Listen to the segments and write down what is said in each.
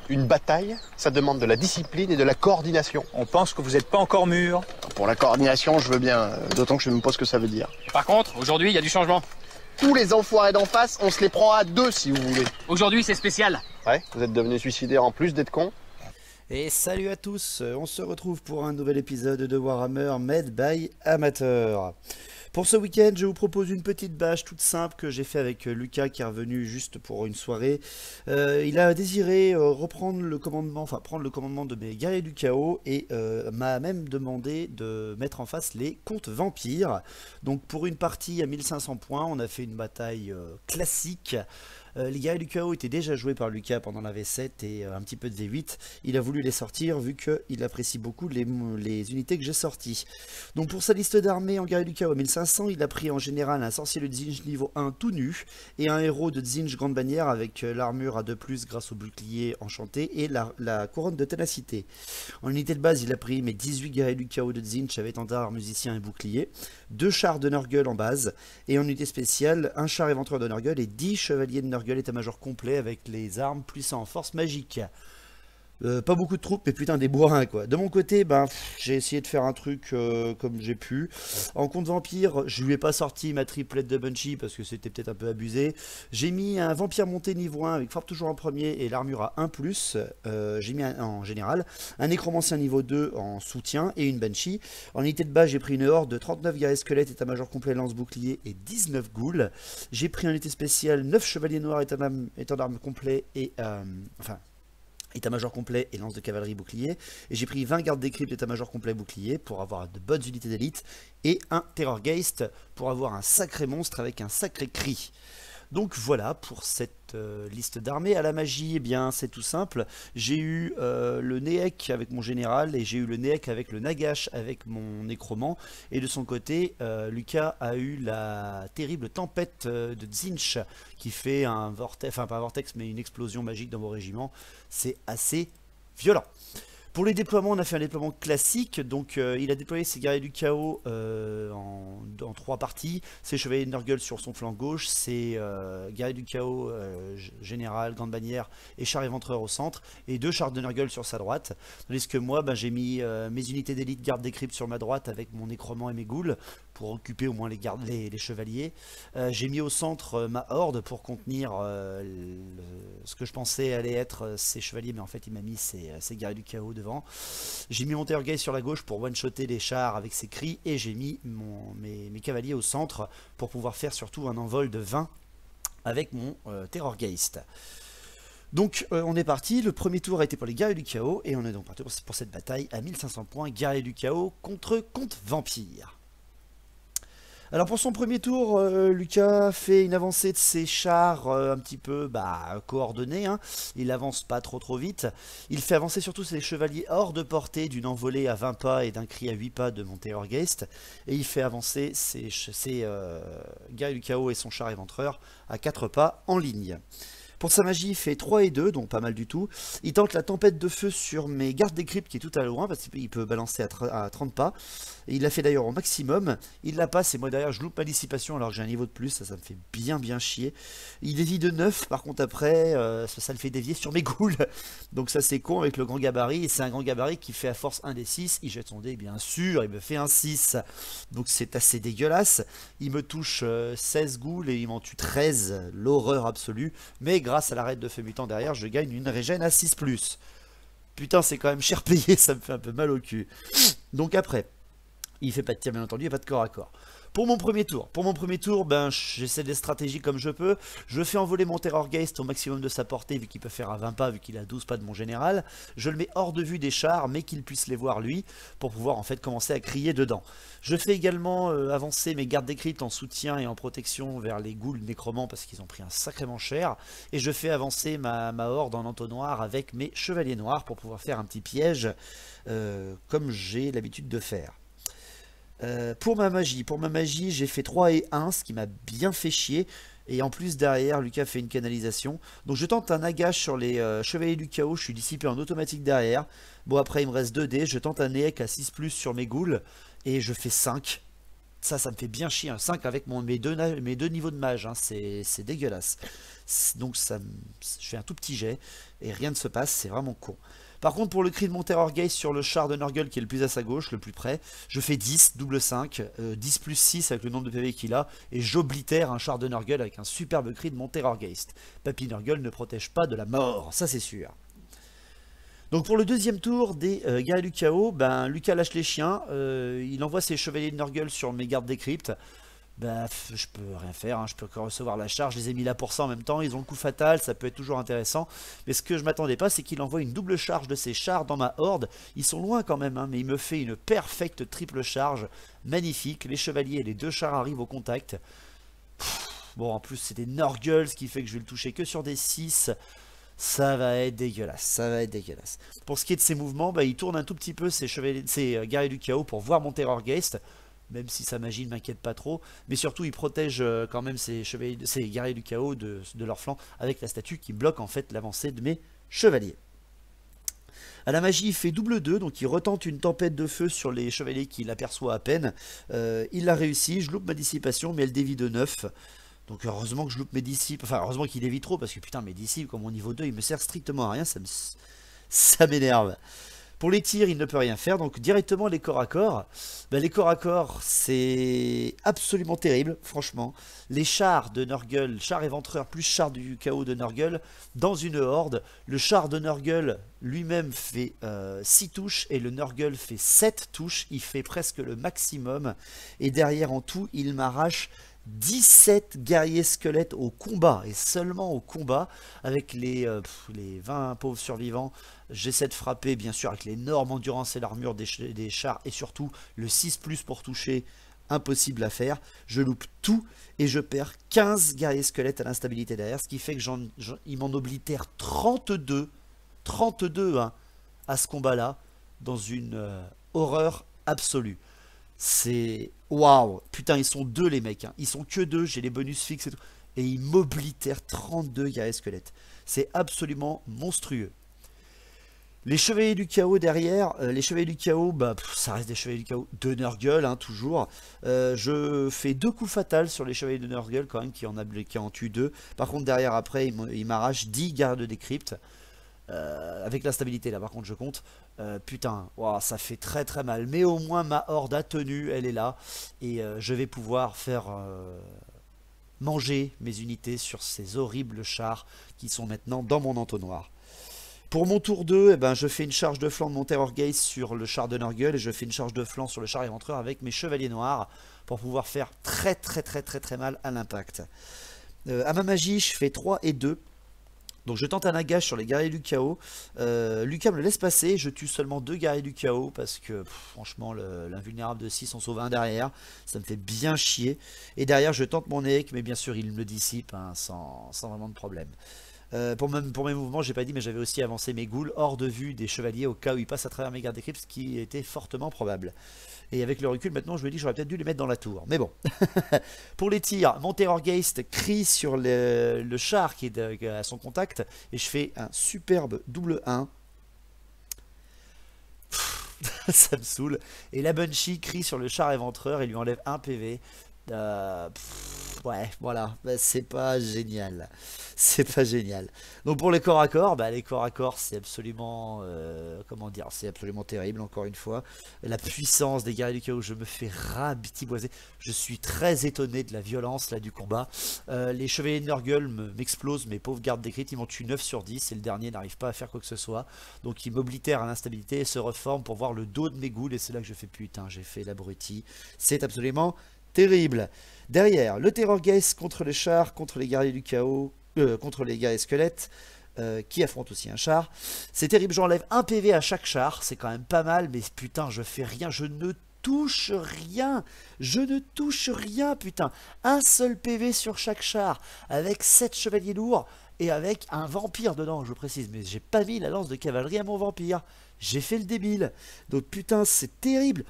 Une bataille, ça demande de la discipline et de la coordination. On pense que vous n'êtes pas encore mûr. Pour la coordination, je veux bien, d'autant que je ne me pose ce que ça veut dire. Par contre, aujourd'hui, il y a du changement. Tous les enfoirés d'en face, on se les prend à deux si vous voulez. Aujourd'hui, c'est spécial. Ouais, vous êtes devenus suicidaires en plus d'être cons. Et salut à tous, on se retrouve pour un nouvel épisode de Warhammer Made by Amateur. Pour ce week-end, je vous propose une petite bâche toute simple que j'ai fait avec Lucas qui est revenu juste pour une soirée. Il a désiré reprendre le commandement, enfin prendre le commandement de mes guerriers du chaos et m'a même demandé de mettre en face les comtes vampires. Donc pour une partie à 1500 points, on a fait une bataille classique. Les guerriers du chaos étaient déjà joués par Lucas pendant la V7 et un petit peu de V8. Il a voulu les sortir vu qu'il apprécie beaucoup les unités que j'ai sorties. Donc pour sa liste d'armées en guerrier du chaos à 1500, il a pris en général un sorcier de Tzeentch niveau 1 tout nu et un héros de Tzeentch grande bannière avec l'armure à 2+ grâce au bouclier enchanté et la couronne de ténacité. En unité de base, il a pris mes 18 guerriers du chaos de Tzeentch avec étendard, musicien et bouclier, 2 chars de Nurgle en base et en unité spéciale, un char éventreur de Nurgle et 10 chevaliers de Nurgle état-major complet avec les armes puissants en force magique. Pas beaucoup de troupes, mais putain des bourrins quoi. De mon côté, j'ai essayé de faire un truc comme j'ai pu. En compte vampire, je lui ai pas sorti ma triplette de Banshee parce que c'était peut-être un peu abusé. J'ai mis un vampire monté niveau 1 avec frappe toujours en premier et l'armure à 1+. J'ai mis en général un nécromancien niveau 2 en soutien et une Banshee. En unité de base, j'ai pris une horde de 39 guerriers squelettes, état-major complet, lance-bouclier et 19 ghouls. J'ai pris en unité spéciale 9 chevaliers noirs, étendard complet et état-major complet et lance de cavalerie bouclier. Et j'ai pris 20 gardes des cryptes état-major complet bouclier pour avoir de bonnes unités d'élite. Et un Terrorgeist pour avoir un sacré monstre avec un sacré cri. Donc voilà pour cette liste d'armées. À la magie, eh bien c'est tout simple. J'ai eu le Neek avec mon général et j'ai eu le Neek avec le Nagash avec mon nécromant. Et de son côté, Lucas a eu la terrible tempête de Tzeentch qui fait un vortex, enfin pas un vortex mais une explosion magique dans vos régiments. C'est assez violent. Pour les déploiements, on a fait un déploiement classique, donc il a déployé ses guerriers du chaos en 3 parties, ses chevaliers de Nurgle sur son flanc gauche, ses guerriers du chaos général, grande bannière et char éventreur au centre, et 2 chars de Nurgle sur sa droite, tandis que moi j'ai mis mes unités d'élite garde des cryptes sur ma droite avec mon nécromant et mes ghouls, pour occuper au moins les chevaliers. J'ai mis au centre ma horde pour contenir ce que je pensais allait être ses chevaliers, mais en fait il m'a mis ses guerriers du chaos devant. J'ai mis mon Terrorgeist sur la gauche pour one-shotter les chars avec ses cris, et j'ai mis mes cavaliers au centre pour pouvoir faire surtout un envol de 20 avec mon Terrorgeist. Donc on est parti, le premier tour a été pour les guerriers du chaos, et on est donc parti pour cette bataille à 1500 points, guerriers du chaos contre comte vampire. Alors pour son premier tour, Lucas fait une avancée de ses chars un petit peu coordonnée, hein. Il avance pas trop vite. Il fait avancer surtout ses chevaliers hors de portée d'une envolée à 20 pas et d'un cri à 8 pas de mon Terrorgeist. Et il fait avancer ses guerriers du chaos et son char éventreur à 4 pas en ligne. Pour sa magie, il fait 3 et 2, donc pas mal du tout. Il tente la tempête de feu sur mes gardes des cryptes qui est tout à loin, parce qu'il peut balancer à 30 pas. Et il l'a fait d'ailleurs au maximum. Il la passe et moi derrière je loupe ma dissipation alors que j'ai un niveau de plus, ça me fait bien chier. Il dévie de 9, par contre après, ça le fait dévier sur mes ghouls. Donc ça c'est con avec le grand gabarit, et c'est un grand gabarit qui fait à force 1 des 6. Il jette son dé bien sûr, il me fait un 6. Donc c'est assez dégueulasse. Il me touche 16 ghouls et il m'en tue 13, l'horreur absolue. Mais grâce à l'arrêt de feu mutant derrière, je gagne une régène à 6+. Putain, c'est quand même cher payé, ça me fait un peu mal au cul. Donc après, il fait pas de tir bien entendu, et pas de corps à corps. Pour mon premier tour, j'essaie des stratégies comme je peux. Je fais envoler mon Terrorgeist au maximum de sa portée, vu qu'il peut faire à 20 pas, vu qu'il a 12 pas de mon général. Je le mets hors de vue des chars, mais qu'il puisse les voir lui, pour pouvoir en fait commencer à crier dedans. Je fais également avancer mes gardes des cryptes en soutien et en protection vers les ghouls nécromants, parce qu'ils ont pris un sacrément cher. Et je fais avancer ma horde en entonnoir avec mes chevaliers noirs, pour pouvoir faire un petit piège, comme j'ai l'habitude de faire. Pour ma magie, j'ai fait 3 et 1, ce qui m'a bien fait chier. Et en plus derrière, Lucas fait une canalisation. Donc je tente un Nagash sur les chevaliers du chaos, je suis dissipé en automatique derrière. Bon après il me reste 2 dés, je tente un Neek à 6+ sur mes ghouls. Et je fais 5. Ça me fait bien chier. Un 5 avec mes deux niveaux de mage. Hein. C'est dégueulasse. Donc je fais un tout petit jet et rien ne se passe. C'est vraiment con. Par contre, pour le cri de mon Terrorgeist sur le char de Nurgle qui est le plus à sa gauche, le plus près, je fais 10, double 5, 10 plus 6 avec le nombre de PV qu'il a, et j'oblitère un char de Nurgle avec un superbe cri de mon Terrorgeist. Papy Nurgle ne protège pas de la mort, ça c'est sûr. Donc pour le deuxième tour des guerriers du chaos, ben, Lucas lâche les chiens, il envoie ses chevaliers de Nurgle sur mes gardes des cryptes. Bah, je peux rien faire, hein. Je peux que recevoir la charge, je les ai mis là pour ça en même temps, ils ont le coup fatal, ça peut être toujours intéressant. Mais ce que je m'attendais pas, c'est qu'il envoie une double charge de ses chars dans ma horde. Ils sont loin quand même, hein, mais il me fait une perfecte triple charge, magnifique. Les chevaliers et les deux chars arrivent au contact. Bon, en plus c'est des Nurgles, ce qui fait que je vais le toucher que sur des 6. Ça va être dégueulasse, ça va être dégueulasse. Pour ce qui est de ses mouvements, bah, il tourne un tout petit peu ses guerriers du chaos pour voir mon Terrorgeist. Même si sa magie ne m'inquiète pas trop, mais surtout il protège quand même ses guerriers du chaos de leur flanc avec la statue qui bloque en fait l'avancée de mes chevaliers. À la magie il fait double 2, donc il retente une tempête de feu sur les chevaliers qu'il aperçoit à peine. Il l'a réussi, je loupe ma dissipation, mais elle dévie de 9. Donc heureusement que je loupe mes dissipes, enfin heureusement qu'il dévie trop, parce que putain mes dissipes comme mon niveau 2 il me sert strictement à rien, ça m'énerve. Pour les tirs, il ne peut rien faire, donc directement les corps à corps. Ben, les corps à corps, c'est absolument terrible, franchement. Les chars de Nurgle, chars éventreurs plus chars du chaos de Nurgle, dans une horde. Le char de Nurgle lui-même fait 6 touches et le Nurgle fait 7 touches. Il fait presque le maximum. Et derrière en tout, il m'arrache 17 guerriers squelettes au combat, et seulement au combat, avec les 20 pauvres survivants. J'essaie de frapper bien sûr avec l'énorme endurance et l'armure des chars, et surtout le 6+ pour toucher, impossible à faire. Je loupe tout et je perds 15 guerriers squelettes à l'instabilité derrière, ce qui fait que il m'en oblitère 32 hein, à ce combat là, dans une horreur absolue. C'est waouh, putain, ils sont deux les mecs, hein. Ils sont que deux, j'ai les bonus fixes et tout, et ils m'oblitèrent 32 guerriers squelettes. C'est absolument monstrueux. Les chevaliers du chaos derrière, les chevaliers du chaos, bah, ça reste des chevaliers du chaos de Nurgle, hein, toujours. Je fais 2 coups fatals sur les chevaliers de Nurgle quand même, qui en tuent 2. Par contre derrière après, il m'arrache 10 gardes des cryptes. Avec l'instabilité là par contre je compte, putain, wow, ça fait très très mal, mais au moins ma horde a tenu, elle est là, et je vais pouvoir faire manger mes unités sur ces horribles chars qui sont maintenant dans mon entonnoir. Pour mon tour 2, eh ben, je fais une charge de flanc de mon Terrorgeist sur le char de Nurgle, et je fais une charge de flanc sur le char éventreur avec mes chevaliers noirs pour pouvoir faire très mal à l'impact. À ma magie je fais 3 et 2. Donc je tente un agage sur les guerriers du chaos. Lucas me le laisse passer. Je tue seulement 2 guerriers du chaos parce que franchement l'invulnérable de 6 en sauve un derrière. Ça me fait bien chier. Et derrière je tente mon EEC, mais bien sûr il me le dissipe hein, sans vraiment de problème. Pour mes mouvements, j'ai pas dit, mais j'avais aussi avancé mes ghouls hors de vue des chevaliers au cas où ils passent à travers mes gardes d'éclipse, ce qui était fortement probable. Et avec le recul, maintenant, je me dis que j'aurais peut-être dû les mettre dans la tour. Mais bon. Pour les tirs, mon Terrorgeist crie sur le char qui est à son contact, et je fais un superbe double 1. Ça me saoule. Et la Banshee crie sur le char éventreur et lui enlève 1 PV. Ouais, voilà, bah, c'est pas génial. C'est pas génial. Donc pour les corps à corps, bah, les corps à corps c'est absolument, comment dire, c'est absolument terrible encore une fois. La puissance des guerriers du chaos, je me fais rabitiboiser. Je suis très étonné de la violence là du combat. Les chevaliers de Nurgle m'explosent, mes pauvres gardes d'écrits, ils m'ont tué 9 sur 10 et le dernier n'arrive pas à faire quoi que ce soit. Donc ils m'oblitèrent à l'instabilité et se reforment pour voir le dos de mes ghouls, et c'est là que je fais putain, j'ai fait l'abruti. C'est absolument terrible. Derrière, le Terrorgeist contre les chars, contre les guerriers du chaos, contre les guerriers squelettes, qui affrontent aussi un char. C'est terrible, j'enlève 1 PV à chaque char, c'est quand même pas mal, mais putain, je fais rien, je ne touche rien, putain. Un seul PV sur chaque char, avec 7 chevaliers lourds, et avec un vampire dedans, je précise, mais j'ai pas mis la lance de cavalerie à mon vampire. J'ai fait le débile. Donc putain, c'est terrible.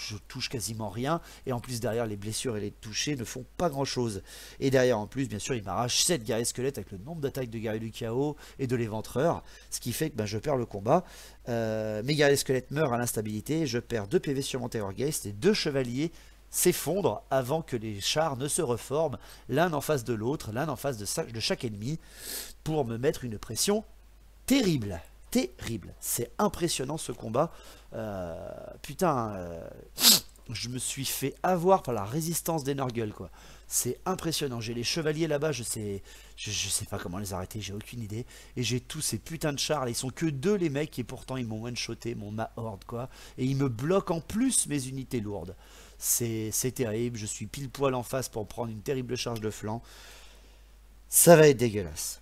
Je touche quasiment rien, et en plus derrière les blessures et les touchés ne font pas grand chose, et derrière en plus bien sûr il m'arrache 7 guerriers squelettes avec le nombre d'attaques de guerriers du chaos et de l'éventreur, ce qui fait que ben, je perds le combat. Mes guerriers squelettes meurent à l'instabilité, je perds 2 PV sur mon Terrorgeist et 2 chevaliers s'effondrent avant que les chars ne se reforment, l'un en face de l'autre, l'un en face de chaque ennemi, pour me mettre une pression terrible. Terrible. C'est impressionnant ce combat. Je me suis fait avoir par la résistance des Nurgle, quoi. C'est impressionnant. J'ai les chevaliers là-bas, je sais pas comment les arrêter, j'ai aucune idée. Et j'ai tous ces putains de chars, là, ils sont que 2 les mecs, et pourtant ils m'ont one-shoté, ma horde, quoi. Et ils me bloquent en plus mes unités lourdes. C'est terrible, je suis pile poil en face pour prendre une terrible charge de flanc. Ça va être dégueulasse.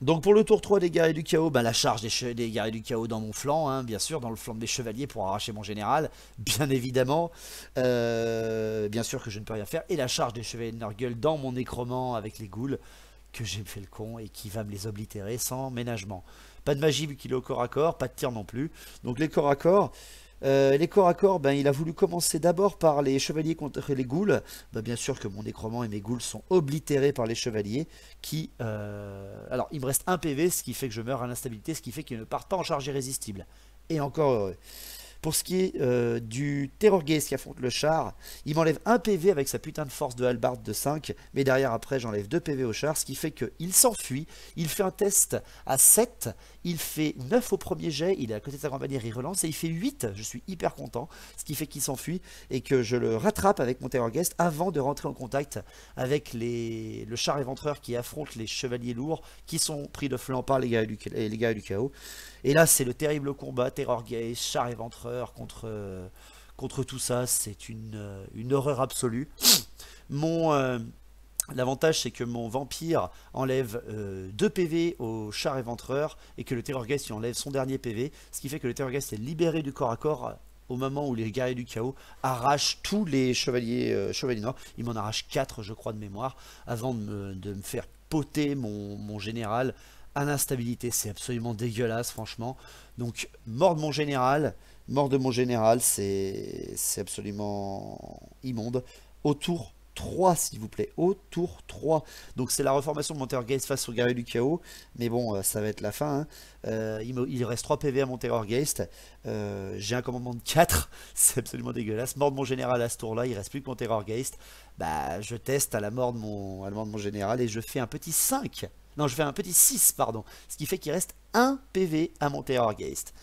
Donc pour le tour 3 des guerriers du chaos, la charge des guerriers du chaos dans mon flanc, hein, bien sûr, dans le flanc de mes chevaliers pour arracher mon général, bien évidemment. Bien sûr que je ne peux rien faire. Et la charge des chevaliers de Nurgle dans mon nécromant avec les ghouls, que j'ai fait le con et qui va me les oblitérer sans ménagement. Pas de magie vu qu'il est au corps à corps, pas de tir non plus. Donc les corps à corps... il a voulu commencer d'abord par les chevaliers contre les ghouls. Bien sûr que mon nécromant et mes ghouls sont oblitérés par les chevaliers qui... Alors, il me reste 1 PV, ce qui fait que je meurs à l'instabilité, ce qui fait qu'ils ne partent pas en charge irrésistible. Et encore heureux. Pour ce qui est du Terrorgeist qui affronte le char, il m'enlève 1 PV avec sa putain de force de hallebarde de 5, mais derrière après j'enlève 2 PV au char, ce qui fait qu'il s'enfuit, il fait un test à 7, il fait 9 au premier jet, il est à côté de sa grande bannière, il relance et il fait 8, je suis hyper content, ce qui fait qu'il s'enfuit et que je le rattrape avec mon Terrorgeist avant de rentrer en contact avec le char éventreur qui affronte les chevaliers lourds qui sont pris de flanc par les guerriers du chaos. Et là c'est le terrible combat, Terrorgeist, char éventreur contre tout ça, c'est une horreur absolue. L'avantage c'est que mon vampire enlève 2 PV au char éventreur et que le Terrorgeist il enlève son dernier PV, ce qui fait que le Terrorgeist est libéré du corps à corps au moment où les guerriers du chaos arrachent tous les chevaliers noirs. Il m'en arrache 4 je crois de mémoire avant de me faire poter mon général à l'instabilité. C'est absolument dégueulasse franchement. Donc mort de mon général, c'est absolument immonde. Au tour 3 s'il vous plaît, au tour 3. Donc c'est la reformation de mon Terrorgeist face au guerrier du chaos. Mais bon, ça va être la fin, hein. Il reste 3 PV à mon Terrorgeist. J'ai un commandement de 4. C'est absolument dégueulasse. Mort de mon général à ce tour là, il reste plus que mon Terrorgeist. Je teste à la mort de mon général et je fais un petit 5. Non, je fais un petit 6, pardon. Ce qui fait qu'il reste 1 PV à mon Terrorgeist.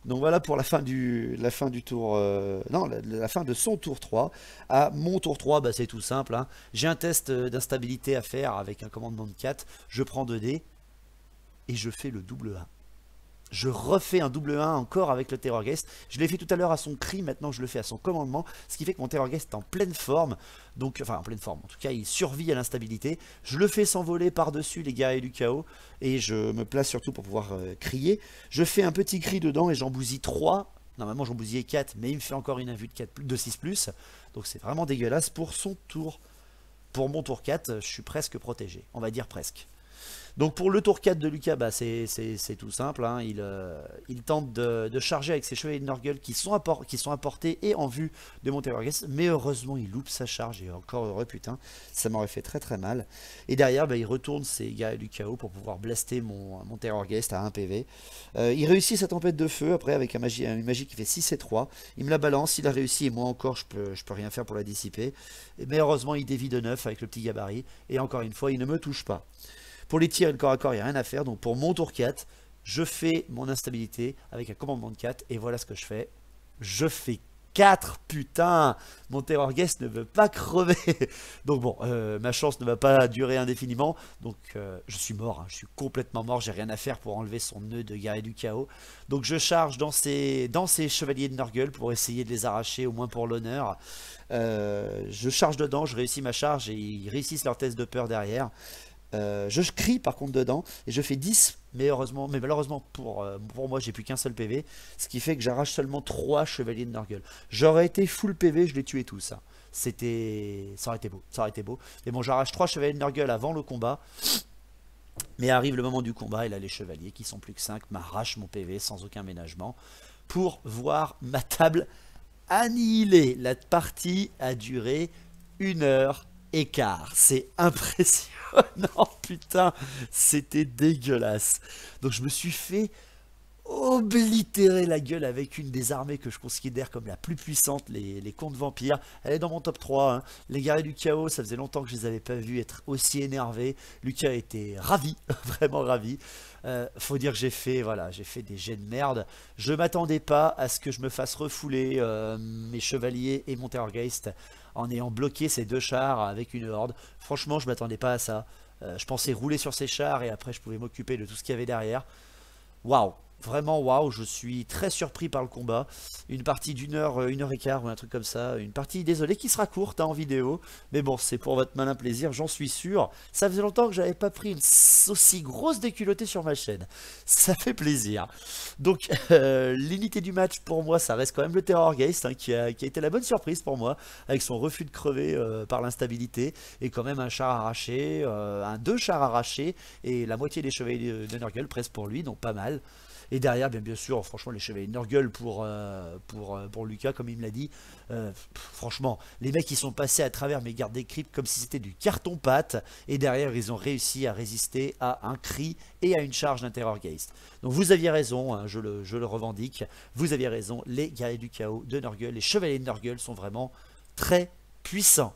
Donc voilà pour la fin du tour... la fin de son tour 3. À mon tour 3, c'est tout simple, hein. J'ai un test d'instabilité à faire avec un commandement de 4. Je prends 2 dés et je fais le double 1. Je refais un double 1 encore avec le Terrorgeist. Je l'ai fait tout à l'heure à son cri, maintenant je le fais à son commandement. Ce qui fait que mon Terrorgeist est en pleine forme. Donc, enfin en pleine forme, en tout cas il survit à l'instabilité. Je le fais s'envoler par-dessus les guerriers du chaos. Et je me place surtout pour pouvoir crier. Je fais un petit cri dedans et j'en bousille 3. Normalement j'en bousillais 4, mais il me fait encore une invue de 6+. Donc c'est vraiment dégueulasse pour son tour. Pour mon tour 4, je suis presque protégé. On va dire presque. Donc pour le tour 4 de Lucas, c'est tout simple, hein. Il tente de charger avec ses chevaliers de Nurgle qui sont à portée et en vue de mon Terrorgeist, mais heureusement il loupe sa charge, et encore heureux putain, ça m'aurait fait très très mal. Et derrière il retourne ses gars du chaos pour pouvoir blaster mon Terrorgeist à 1 PV. Il réussit sa tempête de feu après avec une magie qui fait 6 et 3, il me la balance, il a réussi et moi encore je peux rien faire pour la dissiper. Mais heureusement il dévie de 9 avec le petit gabarit, et encore une fois il ne me touche pas. Pour les tirs et le corps à corps, il n'y a rien à faire. Donc pour mon tour 4, je fais mon instabilité avec un commandement de 4. Et voilà ce que je fais. Je fais 4, putain. Mon Terrorgeist ne veut pas crever. Donc bon, ma chance ne va pas durer indéfiniment. Donc je suis mort, hein. Je suis complètement mort. J'ai rien à faire pour enlever son nœud de guerrier du chaos. Donc je charge dans ces chevaliers de Nurgle pour essayer de les arracher, au moins pour l'honneur. Je charge dedans, je réussis ma charge et ils réussissent leur test de peur derrière. Je crie par contre dedans et je fais 10, mais malheureusement pour moi j'ai plus qu'un seul PV, ce qui fait que j'arrache seulement 3 chevaliers de Nurgle. J'aurais été full PV, je les tuais tous, ça aurait été beau, mais bon, j'arrache 3 chevaliers de Nurgle avant le combat, mais arrive le moment du combat et là les chevaliers qui sont plus que 5 m'arrachent mon PV sans aucun ménagement pour voir ma table annihilée. La partie a duré 1h15, c'est impressionnant. Non putain, c'était dégueulasse. Donc je me suis fait oblitérer la gueule avec une des armées que je considère comme la plus puissante, les contes vampires. Elle est dans mon top 3, hein. Les guerriers du chaos, ça faisait longtemps que je les avais pas vus être aussi énervés. Lucas était ravi, vraiment ravi. Faut dire que j'ai fait des jets de merde. Je m'attendais pas à ce que je me fasse refouler mes chevaliers et mon Terrorgeist en ayant bloqué ces deux chars avec une horde. Franchement, je m'attendais pas à ça. Je pensais rouler sur ces chars et après je pouvais m'occuper de tout ce qu'il y avait derrière. Waouh! Vraiment waouh, je suis très surpris par le combat. Une partie d'une heure, 1 h 15 ou un truc comme ça. Une partie, désolé, qui sera courte hein, en vidéo. Mais bon, c'est pour votre malin plaisir, j'en suis sûr. Ça faisait longtemps que j'avais pas pris une aussi grosse déculottée sur ma chaîne. Ça fait plaisir. Donc, l'unité du match pour moi, ça reste quand même le Terrorgeist hein, qui a été la bonne surprise pour moi. Avec son refus de crever par l'instabilité. Et quand même un char arraché, deux chars arrachés. Et la moitié des chevaliers de Nurgle presque pour lui, donc pas mal. Et derrière, bien sûr, franchement, les chevaliers de Nurgle pour Lucas, comme il me l'a dit. Franchement, les mecs, ils sont passés à travers mes gardes des cryptes comme si c'était du carton-pâte. Et derrière, ils ont réussi à résister à un cri et à une charge d'un Terrorgeist. Donc vous aviez raison, hein, je le revendique. Vous aviez raison, les guerriers du chaos de Nurgle, les chevaliers de Nurgle sont vraiment très puissants.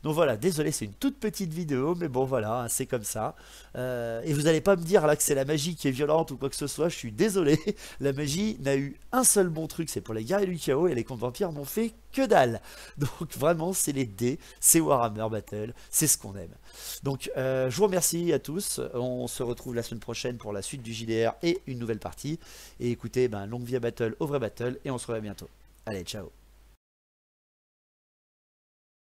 Donc voilà, désolé, c'est une toute petite vidéo, mais bon voilà, hein, c'est comme ça. Et vous n'allez pas me dire là que c'est la magie qui est violente ou quoi que ce soit, je suis désolé. La magie n'a eu un seul bon truc, c'est pour les guerriers du chaos, et les contes vampires n'ont fait que dalle. Donc vraiment, c'est les dés, c'est Warhammer Battle, c'est ce qu'on aime. Donc je vous remercie à tous, on se retrouve la semaine prochaine pour la suite du JDR et une nouvelle partie. Et écoutez, longue vie à Battle, au vrai Battle, et on se revoit bientôt. Allez, ciao.